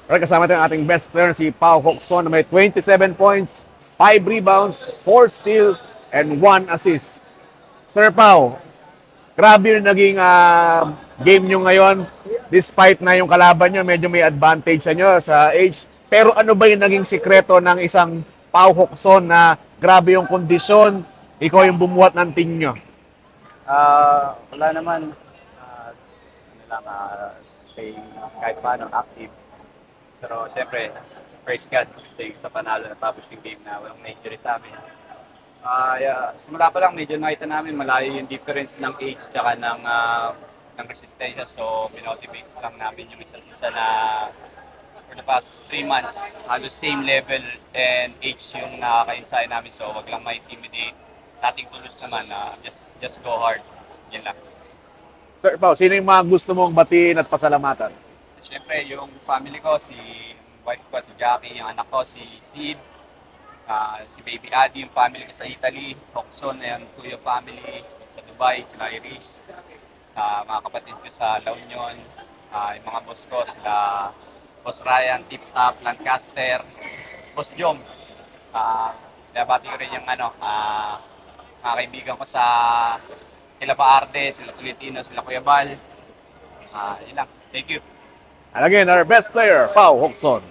Alright, kasama natin ang ating best player si Pau Hocson na may 27 points, 5 rebounds, 4 steals, and 1 assist. Sir Pau, grabe yung naging game nyo ngayon. Despite na yung kalaban nyo, medyo may advantage sa nyo sa age. Pero ano ba yung naging sikreto ng isang Pau Hocson na grabe yung kondisyon, ikaw yung bumuhat ng team nyo? Wala naman. Ano lang, stay kahit paano active. Pero syempre, praise God sa panalo na tapos yung game na walang na-injury sa amin. Simula pa lang medyo nakita namin malayo yung difference ng age tsaka ng resistensya. So, minotivate lang namin yung isa't isa na for the past 3 months, halos same level and age yung nakaka-insign namin. So, wag lang ma-intimidate. Nating tulos naman, just go hard. Yun lang. Sir Pau, sino yung mga gusto mong batiin at pasalamatan? Siyempre, yung family ko, si wife ko, si Jackie, yung anak ko, si Sid, si Baby Adi, yung family ko sa Italy, Hocson, yung Kuya family sa Dubai, sila Irish, mga kapatid ko sa La Union, yung mga boss ko, sila Boss Ryan, Tip Top, Lancaster, Boss Jom. Nabati ko rin yung mga kaibigan ko sa sila Paarte, sila Tolentino, sila Kuya Bal. Yun lang. Thank you. And again, our best player, Pau Hocson.